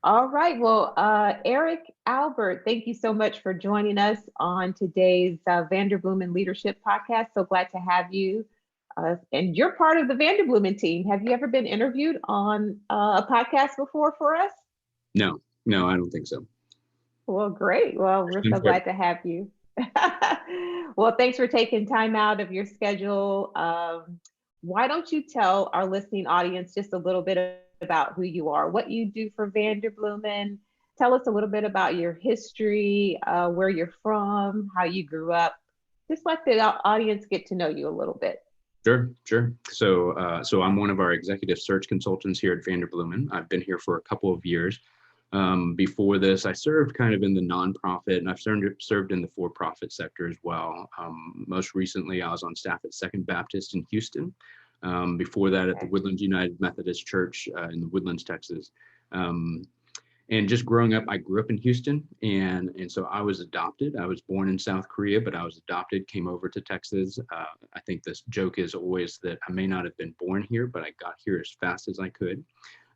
All right. Well, Eric Albert, thank you so much for joining us on today's Vanderbloemen Leadership Podcast. So glad to have you. And you're part of the Vanderbloemen team. Have you ever been interviewed on a podcast before for us? No, no, I don't think so. Well, great. Well, we're so glad to have you. Well, thanks for taking time out of your schedule. Why don't you tell our listening audience just a little bit about who you are, what you do for Vanderbloemen? Tell us a little bit about your history, where you're from, how you grew up. Just let the audience get to know you a little bit. Sure, sure. So I'm one of our executive search consultants here at Vanderbloemen. I've been here for a couple of years. Before this, I served kind of in the nonprofit, and I've served in the for-profit sector as well. Most recently, I was on staff at Second Baptist in Houston. Before that, at the Okay. Woodlands United Methodist Church in the Woodlands, Texas. Um, and just growing up, I grew up in Houston, and so I was adopted. I was born in South Korea, but I was adopted, came over to Texas. I think this joke is always that I may not have been born here, but I got here as fast as I could.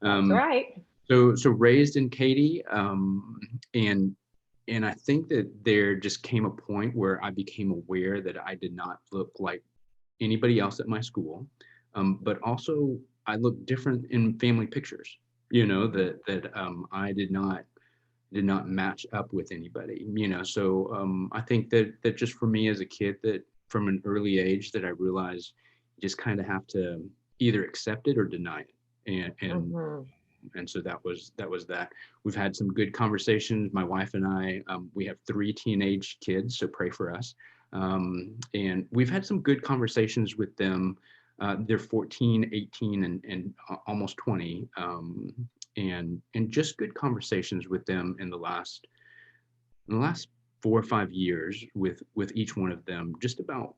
That's Um, right. so raised in Katy, and and I think that there just came a point where I became aware that I did not look like anybody else at my school, but also I looked different in family pictures. That I did not match up with anybody. So I think that just for me as a kid, that from an early age, that I realized you just kind of have to either accept it or deny it, Hmm. and so that was that. We've had some good conversations. My wife and I, we have three teenage kids, so pray for us. And we've had some good conversations with them. They're 14, 18, and almost 20. And just good conversations with them in the last 4 or 5 years with each one of them, just about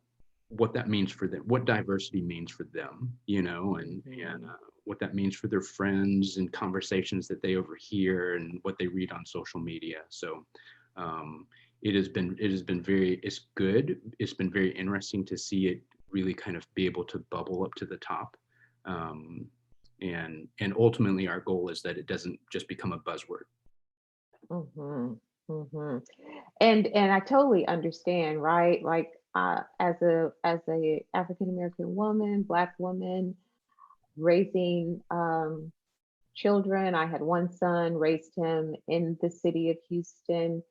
what that means for them, what diversity means for them, and Hmm. what that means for their friends and conversations that they overhear and what they read on social media. So um, it has been very, it's good. It's been very interesting to see it really kind of be able to bubble up to the top. Um, and ultimately our goal is that it doesn't just become a buzzword. Hmm. Hmm. And I totally understand, right? Like as a African American woman, Black woman, raising children. I had one son, raised him in the city of Houston,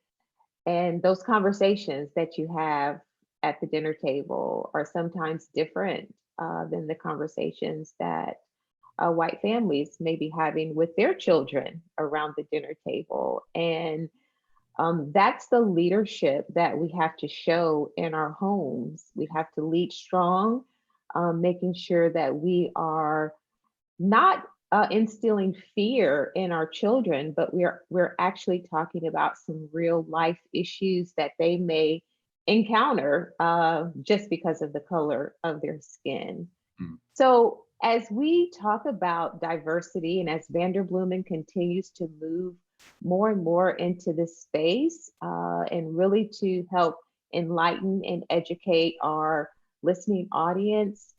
and those conversations that you have at the dinner table are sometimes different than the conversations that white families may be having with their children around the dinner table. And that's the leadership that we have to show in our homes. We have to lead strong, making sure that we are not instilling fear in our children, but we're actually talking about some real life issues that they may encounter just because of the color of their skin. Mm. So, as we talk about diversity and as Vanderbloemen continues to move more and more into this space and really to help enlighten and educate our listening audience,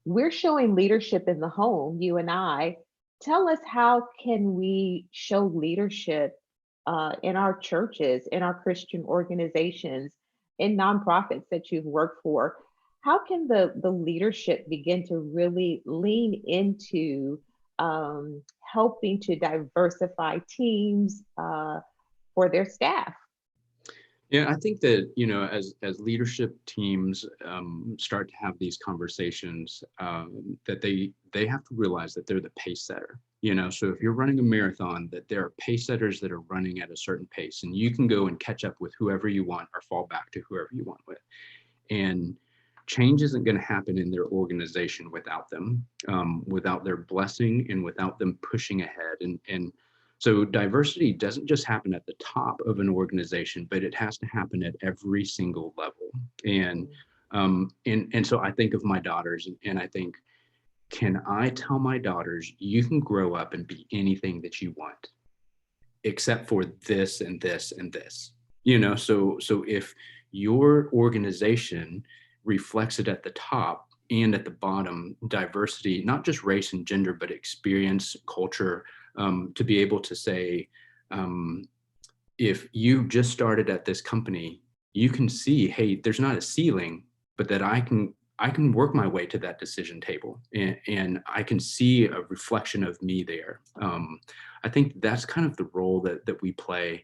we're showing leadership in the home, you and I. Tell us, how can we show leadership in our churches, in our Christian organizations, in nonprofits that you've worked for? How can the leadership begin to really lean into helping to diversify teams for their staff? Yeah, I think that, as leadership teams start to have these conversations, that they have to realize that they're the pace setter. So if you're running a marathon, that there are pace setters that are running at a certain pace, and you can go and catch up with whoever you want or fall back to whoever you want with. And change isn't going to happen in their organization without them, without their blessing and without them pushing ahead. And so diversity doesn't just happen at the top of an organization, but it has to happen at every single level. And Mhm. and so I think of my daughters, and I think, can I tell my daughters, you can grow up and be anything that you want, except for this and this and this. So if your organization reflects it at the top and at the bottom, diversity, not just race and gender, but experience, culture, to be able to say, if you just started at this company, you can see, hey, there's not a ceiling, but that I can work my way to that decision table, and I can see a reflection of me there. I think that's kind of the role that we play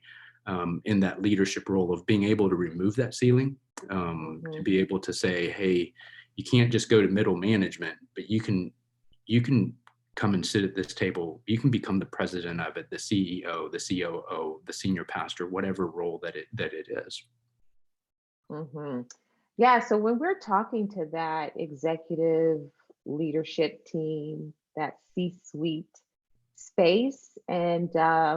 in that leadership role of being able to remove that ceiling, to be able to say, hey, you can't just go to middle management, but you can come and sit at this table. You can become the president of it, the CEO, the COO, the senior pastor, whatever role that it is. Mm-hmm. Yeah, so when we're talking to that executive leadership team, that C-suite space, and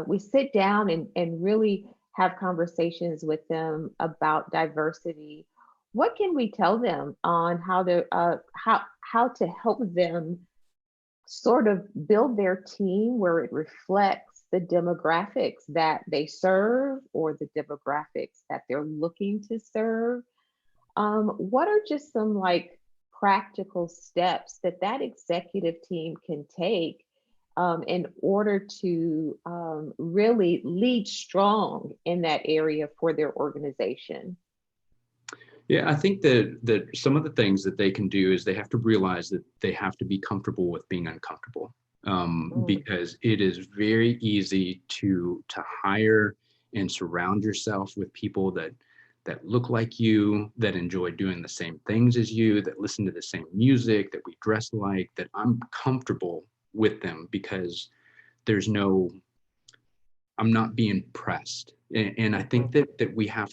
we sit down and really have conversations with them about diversity, what can we tell them on how to help them sort of build their team where it reflects the demographics that they serve or the demographics that they're looking to serve? What are just some like practical steps that that executive team can take in order to really lead strong in that area for their organization? Yeah, I think that some of the things that they can do is they have to realize that they have to be comfortable with being uncomfortable, Mm, because it is very easy to hire and surround yourself with people that look like you, that enjoy doing the same things as you, that listen to the same music, that we dress like, that I'm comfortable with them because there's no, I'm not being pressed. And I think mhm, that we have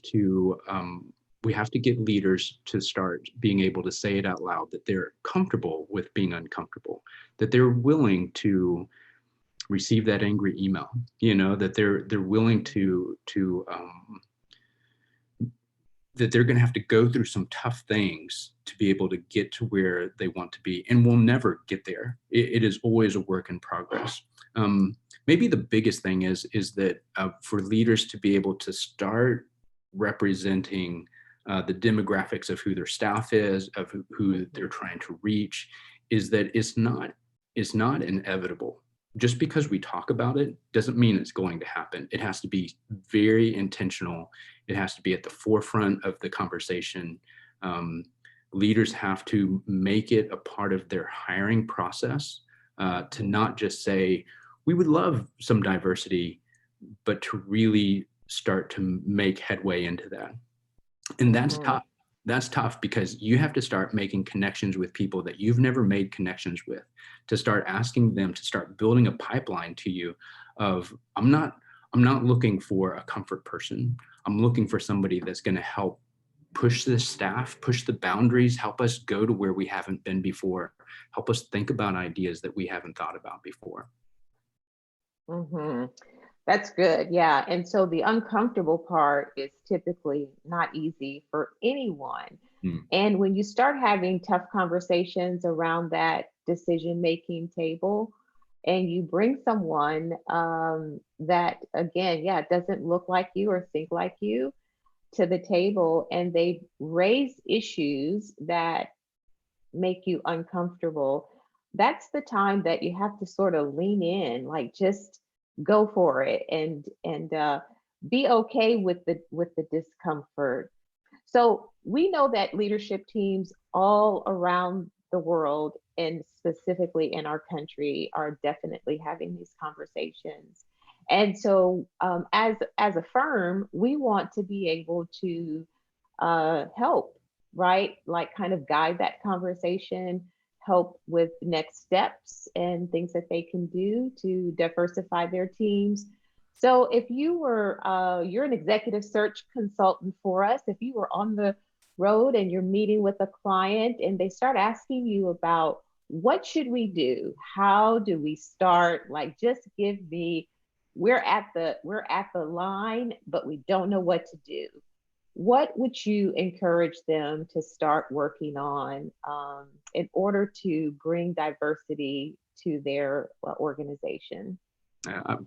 to get leaders to start being able to say it out loud, that they're comfortable with being uncomfortable, that they're willing to receive that angry email, that they're willing to that they're going to have to go through some tough things to be able to get to where they want to be, and we'll never get there. It is always a work in progress. Maybe the biggest thing is that for leaders to be able to start representing the demographics of who their staff is, of who they're mhm, trying to reach, is that it's not inevitable. Just because we talk about it doesn't mean it's going to happen. It has to be very intentional. It has to be at the forefront of the conversation. Um, Leaders have to make it a part of their hiring process, to mhm, not just say, we would love some diversity, but to really start to make headway into that. And that's mhm, tough. That's tough because you have to start making connections with people that you've never made connections with, to start asking them to start building a pipeline to you of, I'm not looking for a comfort person. I'm looking for somebody that's going to help push the staff, push the boundaries, help us go to where we haven't been before, help us think about ideas that we haven't thought about before. mhm. That's good. Yeah. And so the uncomfortable part is typically not easy for anyone. Mm. And when you start having tough conversations around that decision making table, and you bring someone that, again, yeah, doesn't look like you or think like you to the table, and they raise issues that make you uncomfortable, that's the time that you have to sort of lean in, like just go for it and be okay with the discomfort. So we know that leadership teams all around the world and specifically in our country are definitely having these conversations. And so, as a firm, we want to be able to help, right? Like kind of guide that conversation, help with next steps and things that they can do to diversify their teams. So if you were, you're an executive search consultant for us, if you were on the road and you're meeting with a client and they start asking you about what should we do? How do we start? Like just give me, we're at the line, but we don't know what to do. What would you encourage them to start working on in order to bring diversity to their organization?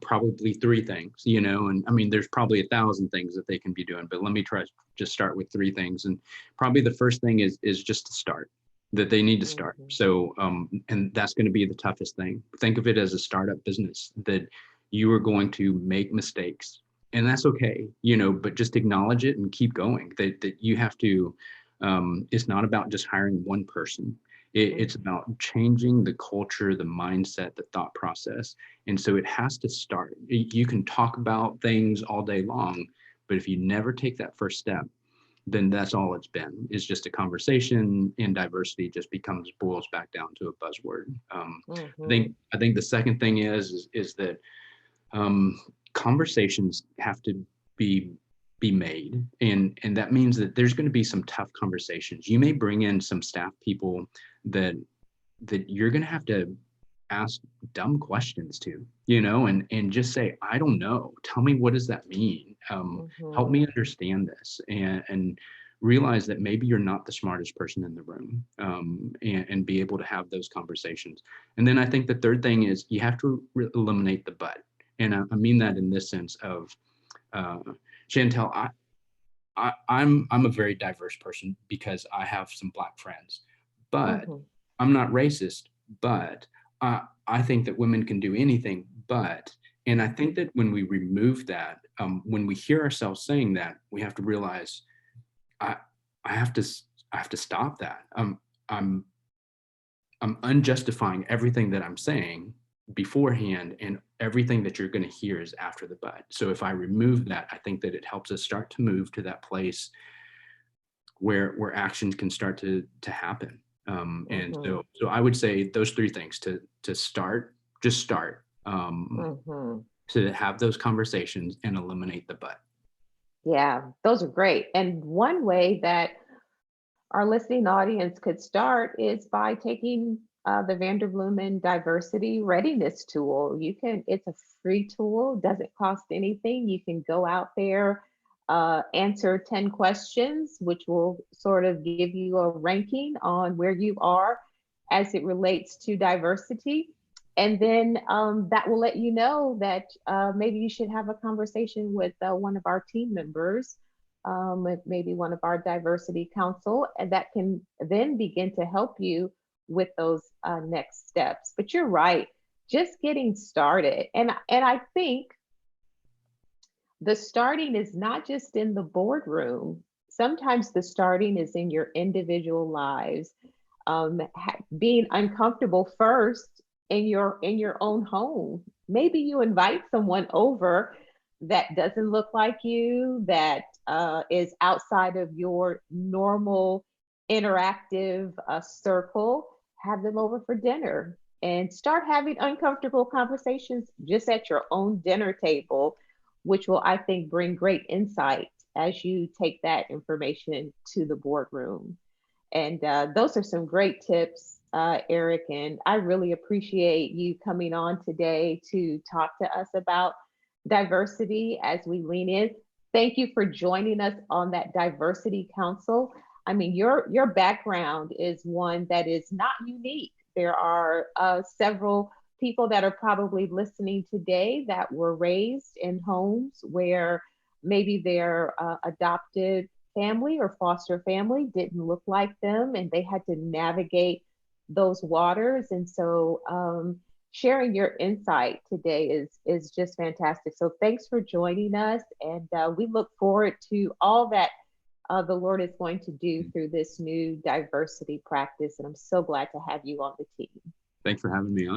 Probably three things, and I mean, there's probably 1,000 things that they can be doing, but let me try just start with three things. And probably the first thing is just to start. that they need to start. Mhm. So, and that's going to be the toughest thing. Think of it as a startup business, that you are going to make mistakes, and that's okay, but just acknowledge it and keep going. That you have to, it's not about just hiring one person. It's Mhm. about changing the culture, the mindset, the thought process. And so it has to start. You can talk about things all day long, but if you never take that first step, then that's all it's been, is just a conversation, and diversity just boils back down to a buzzword. Mhm. I think the second thing is that um, conversations have to be be made, and that means that there's going to be some tough conversations. You may bring in some staff people that you're going to have to ask dumb questions to, and just say, I don't know, tell me, what does that mean? Help me Mhm. understand this, and realize that maybe you're not the smartest person in the room, and be able to have those conversations. And then I think the third thing is you have to eliminate the but. And I mean that in this sense of, uh, Chantel, I'm a very diverse person because I have some Black friends, but Mhm. I'm not racist. But I think that women can do anything. But, and I think Mhm. that when we remove that, when we hear ourselves saying that, we have to realize I I have to I have to stop that. I'm I'm unjustifying everything that I'm saying beforehand, and everything that you're going to hear is after the but. So if I remove that, I think that it helps us start to move to that place where actions can start to happen. And Mhm. so I would say those three things: to start, just start, Mhm. to have those conversations and eliminate the but. Yeah, those are great. And one way that our listening audience could start is by taking the Vanderbloemen Diversity Readiness Tool. It's a free tool, doesn't cost anything. You can go out there, answer 10 questions, which will sort of give you a ranking on where you are as it relates to diversity. And then that will let you know that maybe you should have a conversation with one of our team members, maybe one of our diversity council, and that can then begin to help you with those next steps. But you're right, just getting started, and I think the starting is not just in the boardroom. Sometimes the starting is in your individual lives, being uncomfortable first in your own home. Maybe you invite someone over that doesn't look like you, that is outside of your normal interactive circle. Have them over for dinner and start having uncomfortable conversations just at your own dinner table, which will, I think, bring great insight as you take that information to the boardroom. And those are some great tips, Eric. And I really appreciate you coming on today to talk to us about diversity as we lean in. Thank you for joining us on that diversity council. I mean, your background is one that is not unique. There are several people that are probably listening today that were raised in homes where maybe their adopted family or foster family didn't look like them, and they had to navigate those waters. And so sharing your insight today is just fantastic. So thanks for joining us, and we look forward to all that the Lord is going to do through this new diversity practice. And I'm so glad to have you on the team. Thanks for having me on.